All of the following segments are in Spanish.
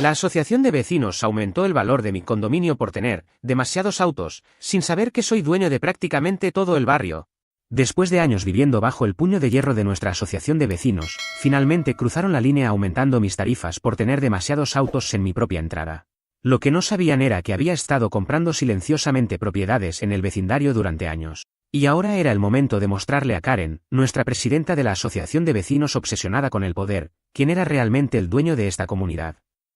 La asociación de vecinos aumentó el valor de mi condominio por tener demasiados autos, sin saber que soy dueño de prácticamente todo el barrio. Después de años viviendo bajo el puño de hierro de nuestra asociación de vecinos, finalmente cruzaron la línea aumentando mis tarifas por tener demasiados autos en mi propia entrada. Lo que no sabían era que había estado comprando silenciosamente propiedades en el vecindario durante años. Y ahora era el momento de mostrarle a Karen, nuestra presidenta de la asociación de vecinos obsesionada con el poder, quién era realmente el dueño de esta comunidad.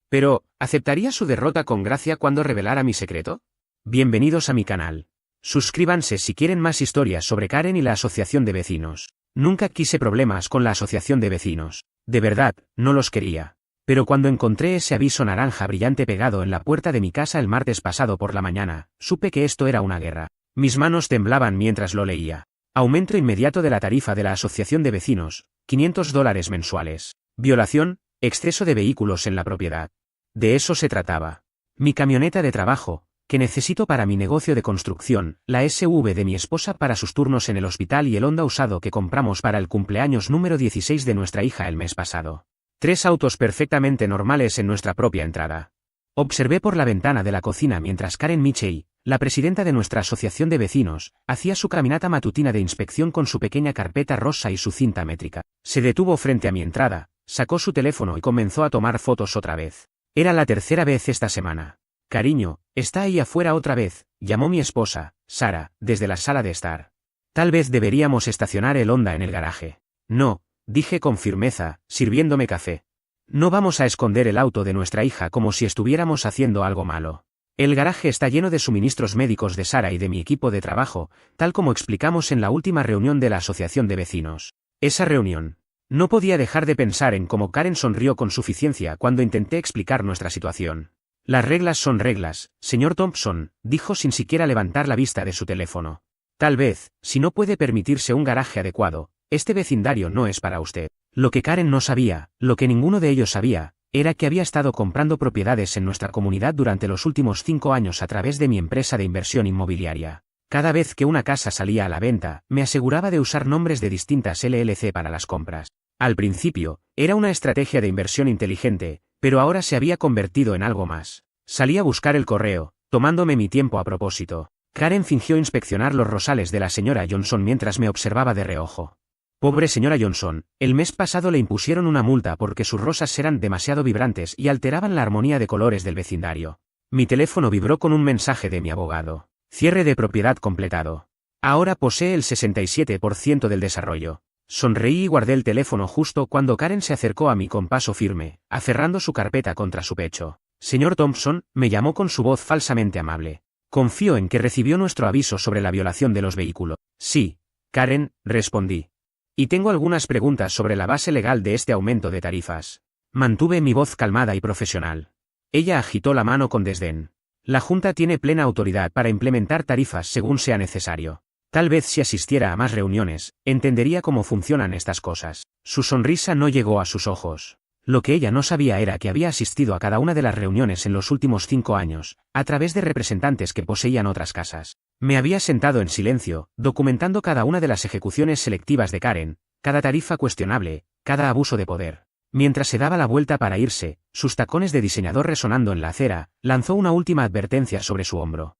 Pero, ¿aceptaría su derrota con gracia cuando revelara mi secreto? Bienvenidos a mi canal. Suscríbanse si quieren más historias sobre Karen y la asociación de vecinos. Nunca quise problemas con la asociación de vecinos. De verdad, no los quería. Pero cuando encontré ese aviso naranja brillante pegado en la puerta de mi casa el martes pasado por la mañana, supe que esto era una guerra. Mis manos temblaban mientras lo leía. Aumento inmediato de la tarifa de la asociación de vecinos, $500 mensuales. Violación, exceso de vehículos en la propiedad. De eso se trataba. Mi camioneta de trabajo, que necesito para mi negocio de construcción, la SUV de mi esposa para sus turnos en el hospital y el Honda usado que compramos para el cumpleaños número 16 de nuestra hija el mes pasado. 3 autos perfectamente normales en nuestra propia entrada. Observé por la ventana de la cocina mientras Karen Michey, la presidenta de nuestra asociación de vecinos, hacía su caminata matutina de inspección con su pequeña carpeta rosa y su cinta métrica. Se detuvo frente a mi entrada, sacó su teléfono y comenzó a tomar fotos otra vez. Era la tercera vez esta semana. Cariño, ¿está ahí afuera otra vez?, llamó mi esposa, Sara, desde la sala de estar. Tal vez deberíamos estacionar el Honda en el garaje. No, dije con firmeza, sirviéndome café. No vamos a esconder el auto de nuestra hija como si estuviéramos haciendo algo malo. El garaje está lleno de suministros médicos de Sara y de mi equipo de trabajo, tal como explicamos en la última reunión de la asociación de vecinos. Esa reunión. No podía dejar de pensar en cómo Karen sonrió con suficiencia cuando intenté explicar nuestra situación. Las reglas son reglas, señor Thompson, dijo sin siquiera levantar la vista de su teléfono. Tal vez, si no puede permitirse un garaje adecuado, este vecindario no es para usted. Lo que Karen no sabía, lo que ninguno de ellos sabía, era que había estado comprando propiedades en nuestra comunidad durante los últimos 5 años a través de mi empresa de inversión inmobiliaria. Cada vez que una casa salía a la venta, me aseguraba de usar nombres de distintas LLC para las compras. Al principio, era una estrategia de inversión inteligente, pero ahora se había convertido en algo más. Salí a buscar el correo, tomándome mi tiempo a propósito. Karen fingió inspeccionar los rosales de la señora Johnson mientras me observaba de reojo. Pobre señora Johnson, el mes pasado le impusieron una multa porque sus rosas eran demasiado vibrantes y alteraban la armonía de colores del vecindario. Mi teléfono vibró con un mensaje de mi abogado. Cierre de propiedad completado. Ahora posee el 67% del desarrollo. Sonreí y guardé el teléfono justo cuando Karen se acercó a mí con paso firme, aferrando su carpeta contra su pecho. Señor Thompson, me llamó con su voz falsamente amable. Confío en que recibió nuestro aviso sobre la violación de los vehículos. Sí, Karen, respondí. Y tengo algunas preguntas sobre la base legal de este aumento de tarifas. Mantuve mi voz calmada y profesional. Ella agitó la mano con desdén. La Junta tiene plena autoridad para implementar tarifas según sea necesario. Tal vez si asistiera a más reuniones, entendería cómo funcionan estas cosas. Su sonrisa no llegó a sus ojos. Lo que ella no sabía era que había asistido a cada una de las reuniones en los últimos 5 años, a través de representantes que poseían otras casas. Me había sentado en silencio, documentando cada una de las ejecuciones selectivas de Karen, cada tarifa cuestionable, cada abuso de poder. Mientras se daba la vuelta para irse, sus tacones de diseñador resonando en la acera, lanzó una última advertencia sobre su hombro.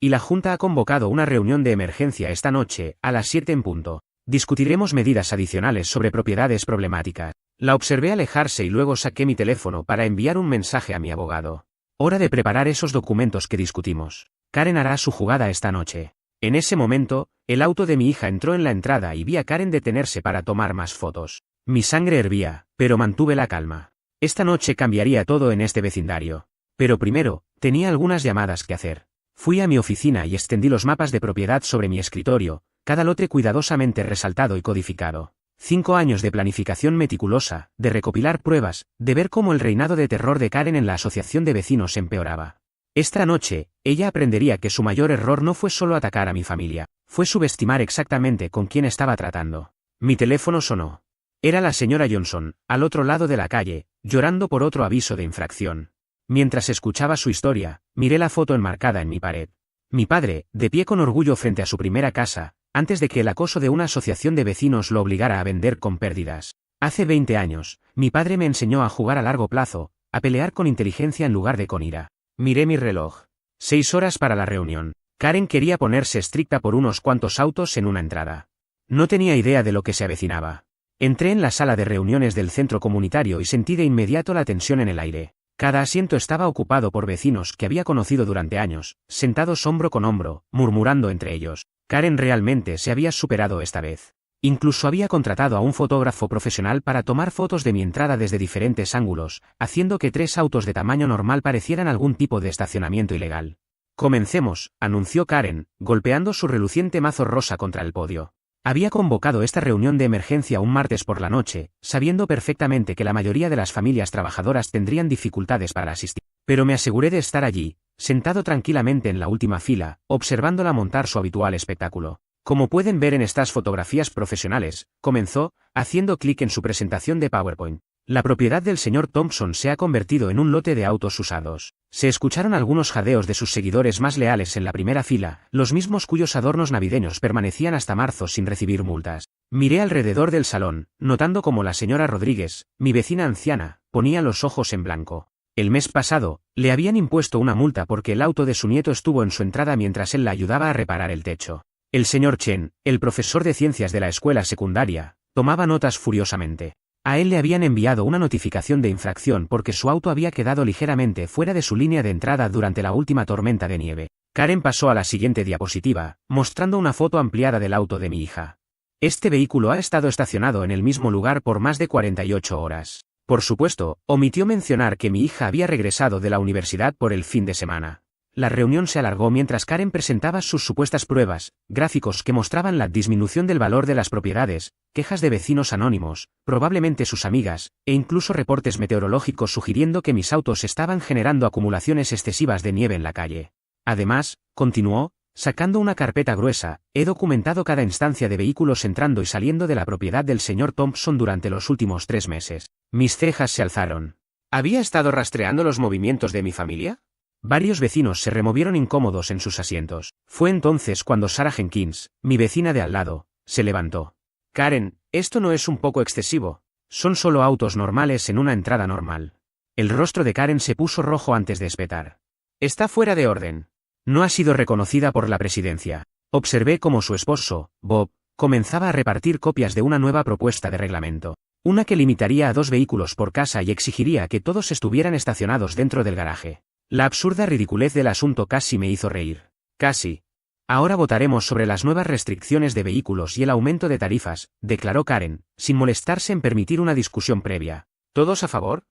Y la Junta ha convocado una reunión de emergencia esta noche, a las 7 en punto. Discutiremos medidas adicionales sobre propiedades problemáticas. La observé alejarse y luego saqué mi teléfono para enviar un mensaje a mi abogado. Hora de preparar esos documentos que discutimos. Karen hará su jugada esta noche. En ese momento, el auto de mi hija entró en la entrada y vi a Karen detenerse para tomar más fotos. Mi sangre hervía, pero mantuve la calma. Esta noche cambiaría todo en este vecindario. Pero primero, tenía algunas llamadas que hacer. Fui a mi oficina y extendí los mapas de propiedad sobre mi escritorio, cada lote cuidadosamente resaltado y codificado. 5 años de planificación meticulosa, de recopilar pruebas, de ver cómo el reinado de terror de Karen en la asociación de vecinos empeoraba. Esta noche, ella aprendería que su mayor error no fue solo atacar a mi familia, fue subestimar exactamente con quién estaba tratando. Mi teléfono sonó. Era la señora Johnson, al otro lado de la calle, llorando por otro aviso de infracción. Mientras escuchaba su historia, miré la foto enmarcada en mi pared. Mi padre, de pie con orgullo frente a su primera casa, antes de que el acoso de una asociación de vecinos lo obligara a vender con pérdidas. Hace 20 años, mi padre me enseñó a jugar a largo plazo, a pelear con inteligencia en lugar de con ira. Miré mi reloj. 6 horas para la reunión. Karen quería ponerse estricta por unos cuantos autos en una entrada. No tenía idea de lo que se avecinaba. Entré en la sala de reuniones del centro comunitario y sentí de inmediato la tensión en el aire. Cada asiento estaba ocupado por vecinos que había conocido durante años, sentados hombro con hombro, murmurando entre ellos. Karen realmente se había superado esta vez. Incluso había contratado a un fotógrafo profesional para tomar fotos de mi entrada desde diferentes ángulos, haciendo que 3 autos de tamaño normal parecieran algún tipo de estacionamiento ilegal. Comencemos, anunció Karen, golpeando su reluciente mazo rosa contra el podio. Había convocado esta reunión de emergencia un martes por la noche, sabiendo perfectamente que la mayoría de las familias trabajadoras tendrían dificultades para asistir. Pero me aseguré de estar allí, sentado tranquilamente en la última fila, observándola montar su habitual espectáculo. Como pueden ver en estas fotografías profesionales, comenzó, haciendo clic en su presentación de PowerPoint. La propiedad del señor Thompson se ha convertido en un lote de autos usados. Se escucharon algunos jadeos de sus seguidores más leales en la primera fila, los mismos cuyos adornos navideños permanecían hasta marzo sin recibir multas. Miré alrededor del salón, notando cómo la señora Rodríguez, mi vecina anciana, ponía los ojos en blanco. El mes pasado, le habían impuesto una multa porque el auto de su nieto estuvo en su entrada mientras él la ayudaba a reparar el techo. El señor Chen, el profesor de ciencias de la escuela secundaria, tomaba notas furiosamente. A él le habían enviado una notificación de infracción porque su auto había quedado ligeramente fuera de su línea de entrada durante la última tormenta de nieve. Karen pasó a la siguiente diapositiva, mostrando una foto ampliada del auto de mi hija. Este vehículo ha estado estacionado en el mismo lugar por más de 48 horas. Por supuesto, omitió mencionar que mi hija había regresado de la universidad por el fin de semana. La reunión se alargó mientras Karen presentaba sus supuestas pruebas, gráficos que mostraban la disminución del valor de las propiedades, quejas de vecinos anónimos, probablemente sus amigas, e incluso reportes meteorológicos sugiriendo que mis autos estaban generando acumulaciones excesivas de nieve en la calle. Además, continuó, sacando una carpeta gruesa, he documentado cada instancia de vehículos entrando y saliendo de la propiedad del señor Thompson durante los últimos 3 meses. Mis cejas se alzaron. ¿Había estado rastreando los movimientos de mi familia? Varios vecinos se removieron incómodos en sus asientos. Fue entonces cuando Sarah Jenkins, mi vecina de al lado, se levantó. Karen, esto no es un poco excesivo. Son solo autos normales en una entrada normal. El rostro de Karen se puso rojo antes de espetar. Está fuera de orden. No ha sido reconocida por la presidencia. Observé cómo su esposo, Bob, comenzaba a repartir copias de una nueva propuesta de reglamento. Una que limitaría a 2 vehículos por casa y exigiría que todos estuvieran estacionados dentro del garaje. La absurda ridiculez del asunto casi me hizo reír. Casi. Ahora votaremos sobre las nuevas restricciones de vehículos y el aumento de tarifas, declaró Karen, sin molestarse en permitir una discusión previa. ¿Todos a favor?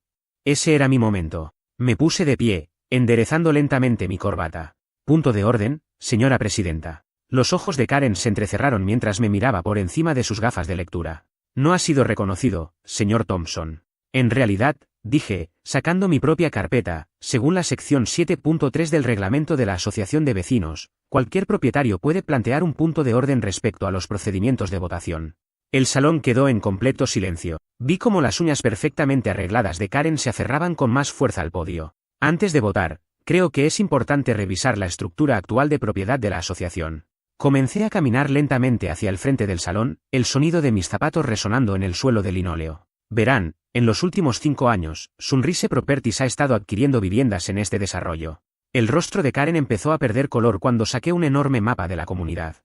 Ese era mi momento. Me puse de pie, enderezando lentamente mi corbata. Punto de orden, señora presidenta. Los ojos de Karen se entrecerraron mientras me miraba por encima de sus gafas de lectura. No ha sido reconocido, señor Thompson. En realidad, dije, sacando mi propia carpeta, según la sección 7.3 del reglamento de la Asociación de Vecinos, cualquier propietario puede plantear un punto de orden respecto a los procedimientos de votación. El salón quedó en completo silencio. Vi cómo las uñas perfectamente arregladas de Karen se aferraban con más fuerza al podio. Antes de votar, creo que es importante revisar la estructura actual de propiedad de la asociación. Comencé a caminar lentamente hacia el frente del salón, el sonido de mis zapatos resonando en el suelo de linóleo. Verán, en los últimos 5 años, Sunrise Properties ha estado adquiriendo viviendas en este desarrollo. El rostro de Karen empezó a perder color cuando saqué un enorme mapa de la comunidad.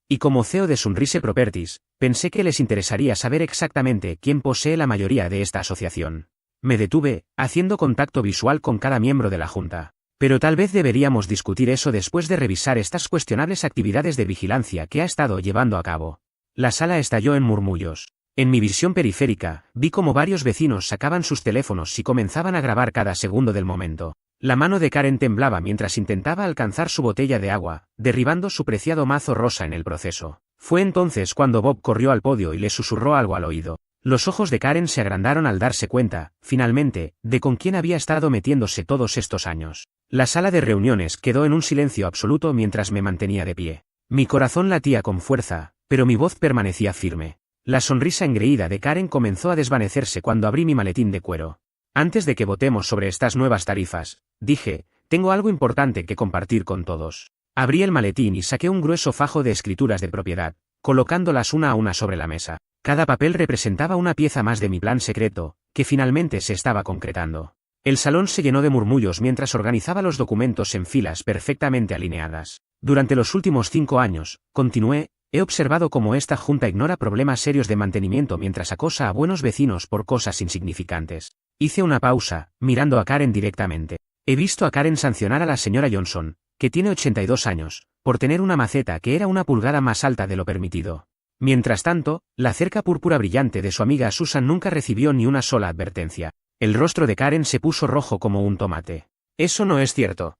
Y como CEO de Sunrise Properties, pensé que les interesaría saber exactamente quién posee la mayoría de esta asociación. Me detuve, haciendo contacto visual con cada miembro de la junta. Pero tal vez deberíamos discutir eso después de revisar estas cuestionables actividades de vigilancia que ha estado llevando a cabo. La sala estalló en murmullos. En mi visión periférica, vi como varios vecinos sacaban sus teléfonos y comenzaban a grabar cada segundo del momento. La mano de Karen temblaba mientras intentaba alcanzar su botella de agua, derribando su preciado mazo rosa en el proceso. Fue entonces cuando Bob corrió al podio y le susurró algo al oído. Los ojos de Karen se agrandaron al darse cuenta, finalmente, de con quién había estado metiéndose todos estos años. La sala de reuniones quedó en un silencio absoluto mientras me mantenía de pie. Mi corazón latía con fuerza, pero mi voz permanecía firme. La sonrisa engreída de Karen comenzó a desvanecerse cuando abrí mi maletín de cuero. Antes de que votemos sobre estas nuevas tarifas, dije, tengo algo importante que compartir con todos. Abrí el maletín y saqué un grueso fajo de escrituras de propiedad, colocándolas una a una sobre la mesa. Cada papel representaba una pieza más de mi plan secreto, que finalmente se estaba concretando. El salón se llenó de murmullos mientras organizaba los documentos en filas perfectamente alineadas. Durante los últimos 5 años, continué, he observado cómo esta junta ignora problemas serios de mantenimiento mientras acosa a buenos vecinos por cosas insignificantes. Hice una pausa, mirando a Karen directamente. He visto a Karen sancionar a la señora Johnson, que tiene 82 años, por tener una maceta que era 1 pulgada más alta de lo permitido. Mientras tanto, la cerca púrpura brillante de su amiga Susan nunca recibió ni una sola advertencia. El rostro de Karen se puso rojo como un tomate. Eso no es cierto.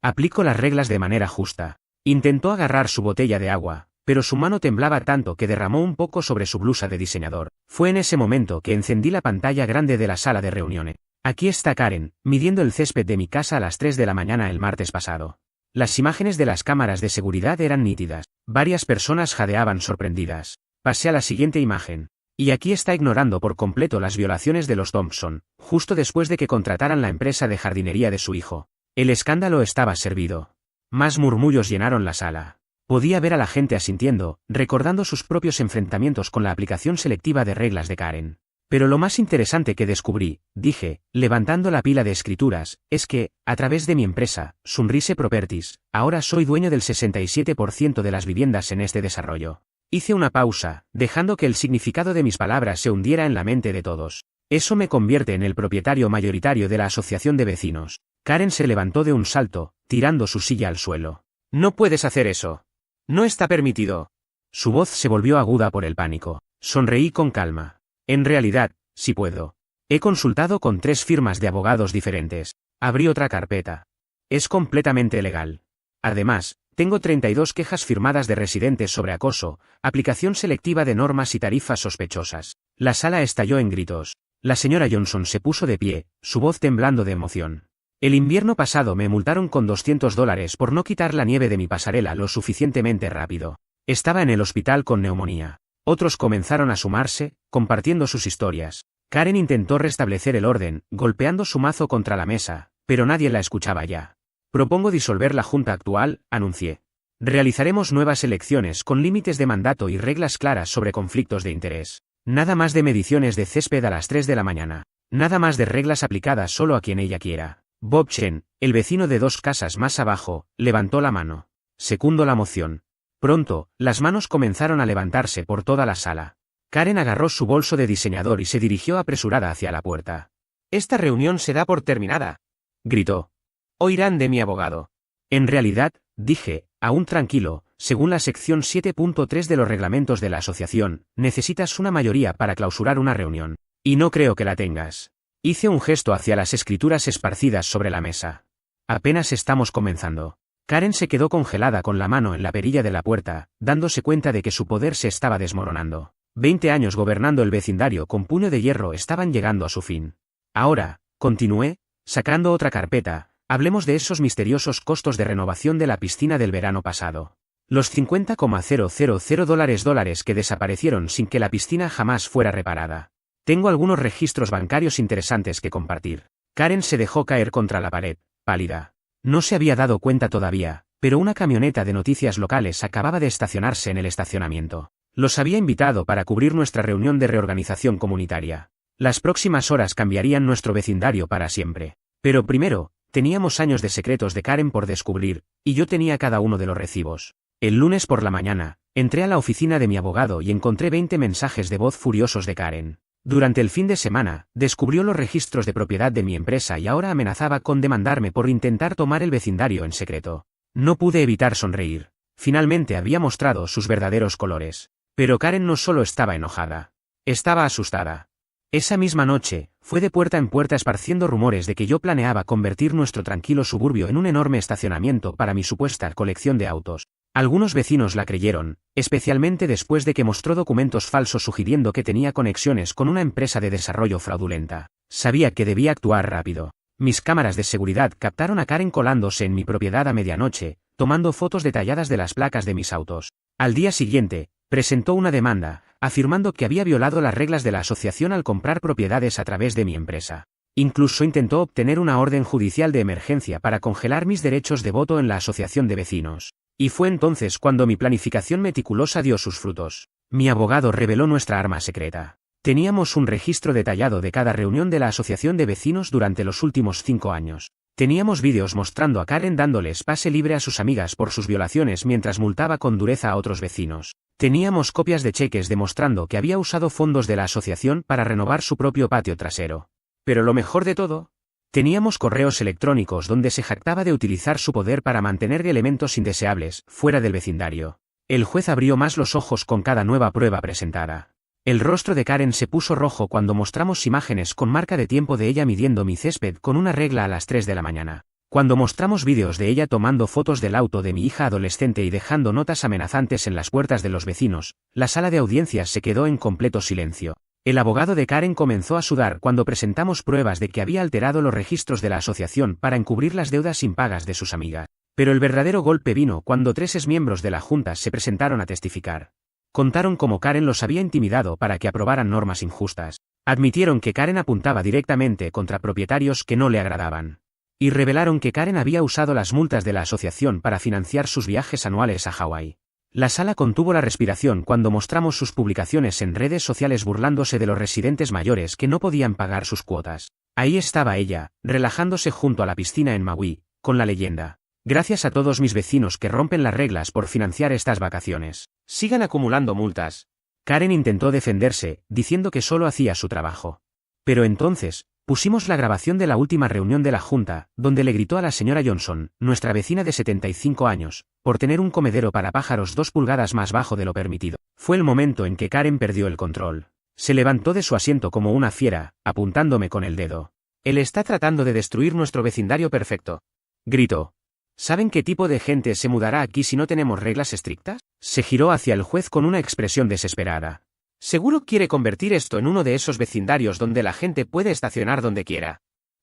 Aplico las reglas de manera justa. Intentó agarrar su botella de agua, pero su mano temblaba tanto que derramó un poco sobre su blusa de diseñador. Fue en ese momento que encendí la pantalla grande de la sala de reuniones. Aquí está Karen, midiendo el césped de mi casa a las 3 de la mañana el martes pasado. Las imágenes de las cámaras de seguridad eran nítidas. Varias personas jadeaban sorprendidas. Pasé a la siguiente imagen. Y aquí está ignorando por completo las violaciones de los Thompson, justo después de que contrataran la empresa de jardinería de su hijo. El escándalo estaba servido. Más murmullos llenaron la sala. Podía ver a la gente asintiendo, recordando sus propios enfrentamientos con la aplicación selectiva de reglas de Karen. Pero lo más interesante que descubrí, dije, levantando la pila de escrituras, es que, a través de mi empresa, Sunrise Properties, ahora soy dueño del 67% de las viviendas en este desarrollo. Hice una pausa, dejando que el significado de mis palabras se hundiera en la mente de todos. Eso me convierte en el propietario mayoritario de la asociación de vecinos. Karen se levantó de un salto, tirando su silla al suelo. No puedes hacer eso. No está permitido. Su voz se volvió aguda por el pánico. Sonreí con calma. En realidad, sí puedo. He consultado con 3 firmas de abogados diferentes. Abrí otra carpeta. Es completamente legal. Además, tengo 32 quejas firmadas de residentes sobre acoso, aplicación selectiva de normas y tarifas sospechosas. La sala estalló en gritos. La señora Johnson se puso de pie, su voz temblando de emoción. El invierno pasado me multaron con $200 por no quitar la nieve de mi pasarela lo suficientemente rápido. Estaba en el hospital con neumonía. Otros comenzaron a sumarse, compartiendo sus historias. Karen intentó restablecer el orden, golpeando su mazo contra la mesa, pero nadie la escuchaba ya. Propongo disolver la junta actual, anuncié. Realizaremos nuevas elecciones con límites de mandato y reglas claras sobre conflictos de interés. Nada más de mediciones de césped a las 3 de la mañana. Nada más de reglas aplicadas solo a quien ella quiera. Bob Chen, el vecino de 2 casas más abajo, levantó la mano. Secundo la moción. Pronto, las manos comenzaron a levantarse por toda la sala. Karen agarró su bolso de diseñador y se dirigió apresurada hacia la puerta. «Esta reunión se da por terminada», gritó. «Oirán de mi abogado». En realidad, dije, aún tranquilo, según la sección 7.3 de los reglamentos de la asociación, necesitas una mayoría para clausurar una reunión. Y no creo que la tengas. Hice un gesto hacia las escrituras esparcidas sobre la mesa. Apenas estamos comenzando. Karen se quedó congelada con la mano en la perilla de la puerta, dándose cuenta de que su poder se estaba desmoronando. 20 años gobernando el vecindario con puño de hierro estaban llegando a su fin. Ahora, continué, sacando otra carpeta, hablemos de esos misteriosos costos de renovación de la piscina del verano pasado. Los $50,000 que desaparecieron sin que la piscina jamás fuera reparada. Tengo algunos registros bancarios interesantes que compartir. Karen se dejó caer contra la pared, pálida. No se había dado cuenta todavía, pero una camioneta de noticias locales acababa de estacionarse en el estacionamiento. Los había invitado para cubrir nuestra reunión de reorganización comunitaria. Las próximas horas cambiarían nuestro vecindario para siempre. Pero primero, teníamos años de secretos de Karen por descubrir, y yo tenía cada uno de los recibos. El lunes por la mañana, entré a la oficina de mi abogado y encontré 20 mensajes de voz furiosos de Karen. Durante el fin de semana, descubrió los registros de propiedad de mi empresa y ahora amenazaba con demandarme por intentar tomar el vecindario en secreto. No pude evitar sonreír. Finalmente había mostrado sus verdaderos colores. Pero Karen no solo estaba enojada. Estaba asustada. Esa misma noche, fue de puerta en puerta esparciendo rumores de que yo planeaba convertir nuestro tranquilo suburbio en un enorme estacionamiento para mi supuesta colección de autos. Algunos vecinos la creyeron, especialmente después de que mostró documentos falsos sugiriendo que tenía conexiones con una empresa de desarrollo fraudulenta. Sabía que debía actuar rápido. Mis cámaras de seguridad captaron a Karen colándose en mi propiedad a medianoche, tomando fotos detalladas de las placas de mis autos. Al día siguiente, presentó una demanda, afirmando que había violado las reglas de la asociación al comprar propiedades a través de mi empresa. Incluso intentó obtener una orden judicial de emergencia para congelar mis derechos de voto en la asociación de vecinos. Y fue entonces cuando mi planificación meticulosa dio sus frutos. Mi abogado reveló nuestra arma secreta. Teníamos un registro detallado de cada reunión de la asociación de vecinos durante los últimos 5 años. Teníamos vídeos mostrando a Karen dándoles pase libre a sus amigas por sus violaciones mientras multaba con dureza a otros vecinos. Teníamos copias de cheques demostrando que había usado fondos de la asociación para renovar su propio patio trasero. Pero lo mejor de todo, teníamos correos electrónicos donde se jactaba de utilizar su poder para mantener elementos indeseables fuera del vecindario. El juez abrió más los ojos con cada nueva prueba presentada. El rostro de Karen se puso rojo cuando mostramos imágenes con marca de tiempo de ella midiendo mi césped con una regla a las 3 de la mañana. Cuando mostramos vídeos de ella tomando fotos del auto de mi hija adolescente y dejando notas amenazantes en las puertas de los vecinos, la sala de audiencias se quedó en completo silencio. El abogado de Karen comenzó a sudar cuando presentamos pruebas de que había alterado los registros de la asociación para encubrir las deudas impagas de sus amigas. Pero el verdadero golpe vino cuando 3 exmiembros de la Junta se presentaron a testificar. Contaron cómo Karen los había intimidado para que aprobaran normas injustas. Admitieron que Karen apuntaba directamente contra propietarios que no le agradaban. Y revelaron que Karen había usado las multas de la asociación para financiar sus viajes anuales a Hawái. La sala contuvo la respiración cuando mostramos sus publicaciones en redes sociales burlándose de los residentes mayores que no podían pagar sus cuotas. Ahí estaba ella, relajándose junto a la piscina en Maui, con la leyenda: gracias a todos mis vecinos que rompen las reglas por financiar estas vacaciones. Sigan acumulando multas. Karen intentó defenderse, diciendo que solo hacía su trabajo. Pero entonces, pusimos la grabación de la última reunión de la Junta, donde le gritó a la señora Johnson, nuestra vecina de 75 años, por tener un comedero para pájaros 2 pulgadas más bajo de lo permitido. Fue el momento en que Karen perdió el control. Se levantó de su asiento como una fiera, apuntándome con el dedo. Él está tratando de destruir nuestro vecindario perfecto. Gritó. ¿Saben qué tipo de gente se mudará aquí si no tenemos reglas estrictas? Se giró hacia el juez con una expresión desesperada. Seguro quiere convertir esto en uno de esos vecindarios donde la gente puede estacionar donde quiera.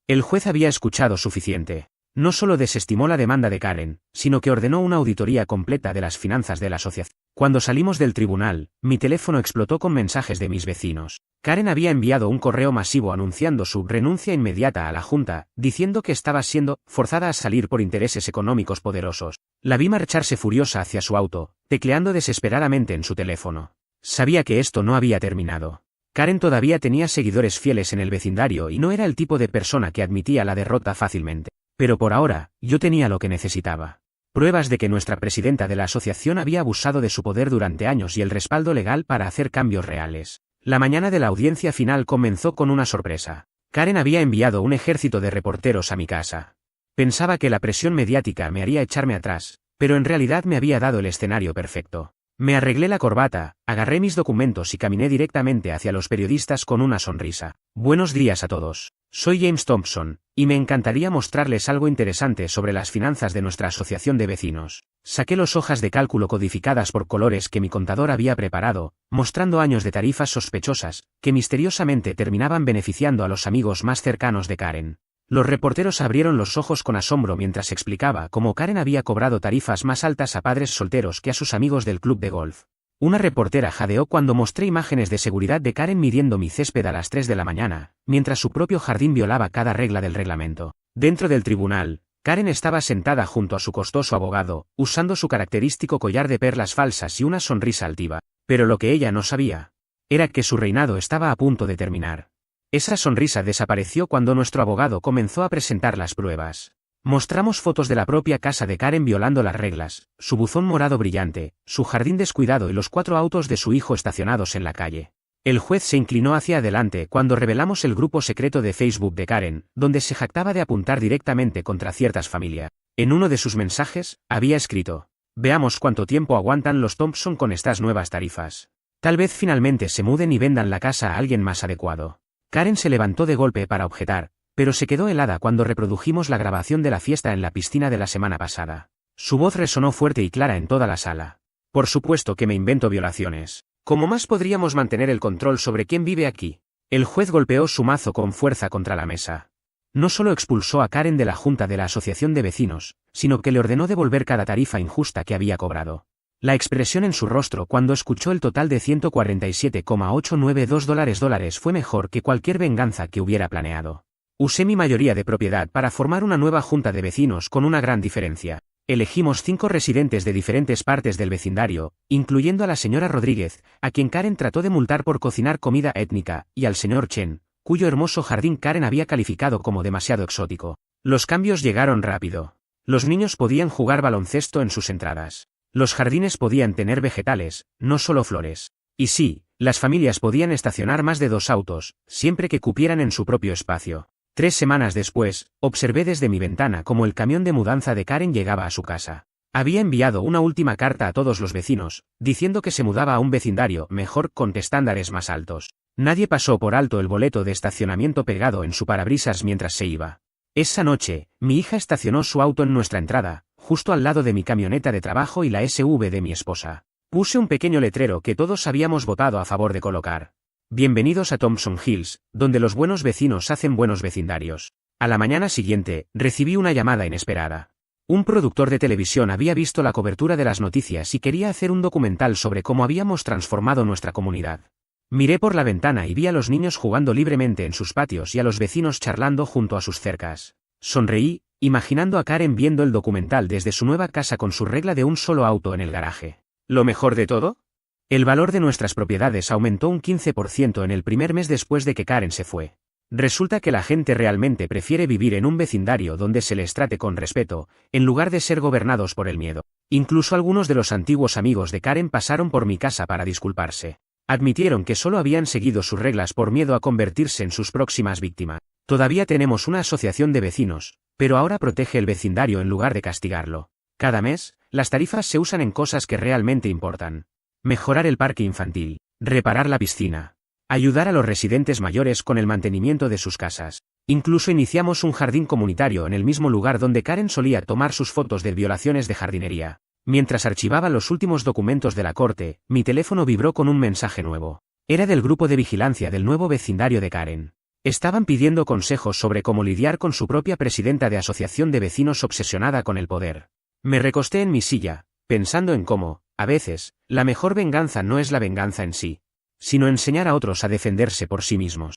El juez había escuchado suficiente. No solo desestimó la demanda de Karen, sino que ordenó una auditoría completa de las finanzas de la asociación. Cuando salimos del tribunal, mi teléfono explotó con mensajes de mis vecinos. Karen había enviado un correo masivo anunciando su renuncia inmediata a la Junta, diciendo que estaba siendo forzada a salir por intereses económicos poderosos. La vi marcharse furiosa hacia su auto, tecleando desesperadamente en su teléfono. Sabía que esto no había terminado. Karen todavía tenía seguidores fieles en el vecindario y no era el tipo de persona que admitía la derrota fácilmente. Pero por ahora, yo tenía lo que necesitaba. Pruebas de que nuestra presidenta de la asociación había abusado de su poder durante años y el respaldo legal para hacer cambios reales. La mañana de la audiencia final comenzó con una sorpresa. Karen había enviado un ejército de reporteros a mi casa. Pensaba que la presión mediática me haría echarme atrás, pero en realidad me había dado el escenario perfecto. Me arreglé la corbata, agarré mis documentos y caminé directamente hacia los periodistas con una sonrisa. Buenos días a todos. Soy James Thompson, y me encantaría mostrarles algo interesante sobre las finanzas de nuestra asociación de vecinos. Saqué las hojas de cálculo codificadas por colores que mi contador había preparado, mostrando años de tarifas sospechosas, que misteriosamente terminaban beneficiando a los amigos más cercanos de Karen. Los reporteros abrieron los ojos con asombro mientras explicaba cómo Karen había cobrado tarifas más altas a padres solteros que a sus amigos del club de golf. Una reportera jadeó cuando mostré imágenes de seguridad de Karen midiendo mi césped a las 3 de la mañana, mientras su propio jardín violaba cada regla del reglamento. Dentro del tribunal, Karen estaba sentada junto a su costoso abogado, usando su característico collar de perlas falsas y una sonrisa altiva. Pero lo que ella no sabía era que su reinado estaba a punto de terminar. Esa sonrisa desapareció cuando nuestro abogado comenzó a presentar las pruebas. Mostramos fotos de la propia casa de Karen violando las reglas, su buzón morado brillante, su jardín descuidado y los 4 autos de su hijo estacionados en la calle. El juez se inclinó hacia adelante cuando revelamos el grupo secreto de Facebook de Karen, donde se jactaba de apuntar directamente contra ciertas familias. En uno de sus mensajes, había escrito: veamos cuánto tiempo aguantan los Thompson con estas nuevas tarifas. Tal vez finalmente se muden y vendan la casa a alguien más adecuado. Karen se levantó de golpe para objetar, pero se quedó helada cuando reprodujimos la grabación de la fiesta en la piscina de la semana pasada. Su voz resonó fuerte y clara en toda la sala. Por supuesto que me invento violaciones. ¿Cómo más podríamos mantener el control sobre quién vive aquí? El juez golpeó su mazo con fuerza contra la mesa. No solo expulsó a Karen de la junta de la asociación de vecinos, sino que le ordenó devolver cada tarifa injusta que había cobrado. La expresión en su rostro cuando escuchó el total de $147,892 fue mejor que cualquier venganza que hubiera planeado. Usé mi mayoría de propiedad para formar una nueva junta de vecinos con una gran diferencia. Elegimos 5 residentes de diferentes partes del vecindario, incluyendo a la señora Rodríguez, a quien Karen trató de multar por cocinar comida étnica, y al señor Chen, cuyo hermoso jardín Karen había calificado como demasiado exótico. Los cambios llegaron rápido. Los niños podían jugar baloncesto en sus entradas. Los jardines podían tener vegetales, no solo flores. Y sí, las familias podían estacionar más de 2 autos, siempre que cupieran en su propio espacio. 3 semanas después, observé desde mi ventana cómo el camión de mudanza de Karen llegaba a su casa. Había enviado una última carta a todos los vecinos, diciendo que se mudaba a un vecindario mejor con estándares más altos. Nadie pasó por alto el boleto de estacionamiento pegado en su parabrisas mientras se iba. Esa noche, mi hija estacionó su auto en nuestra entrada, justo al lado de mi camioneta de trabajo y la SUV de mi esposa. Puse un pequeño letrero que todos habíamos votado a favor de colocar. Bienvenidos a Thompson Hills, donde los buenos vecinos hacen buenos vecindarios. A la mañana siguiente, recibí una llamada inesperada. Un productor de televisión había visto la cobertura de las noticias y quería hacer un documental sobre cómo habíamos transformado nuestra comunidad. Miré por la ventana y vi a los niños jugando libremente en sus patios y a los vecinos charlando junto a sus cercas. Sonreí, imaginando a Karen viendo el documental desde su nueva casa con su regla de un solo auto en el garaje. ¿Lo mejor de todo? El valor de nuestras propiedades aumentó un 15% en el primer mes después de que Karen se fue. Resulta que la gente realmente prefiere vivir en un vecindario donde se les trate con respeto, en lugar de ser gobernados por el miedo. Incluso algunos de los antiguos amigos de Karen pasaron por mi casa para disculparse. Admitieron que solo habían seguido sus reglas por miedo a convertirse en sus próximas víctimas. Todavía tenemos una asociación de vecinos, pero ahora protege el vecindario en lugar de castigarlo. Cada mes, las tarifas se usan en cosas que realmente importan. Mejorar el parque infantil, reparar la piscina, ayudar a los residentes mayores con el mantenimiento de sus casas. Incluso iniciamos un jardín comunitario en el mismo lugar donde Karen solía tomar sus fotos de violaciones de jardinería. Mientras archivaba los últimos documentos de la corte, mi teléfono vibró con un mensaje nuevo. Era del grupo de vigilancia del nuevo vecindario de Karen. Estaban pidiendo consejos sobre cómo lidiar con su propia presidenta de asociación de vecinos obsesionada con el poder. Me recosté en mi silla, pensando en cómo, a veces, la mejor venganza no es la venganza en sí, sino enseñar a otros a defenderse por sí mismos.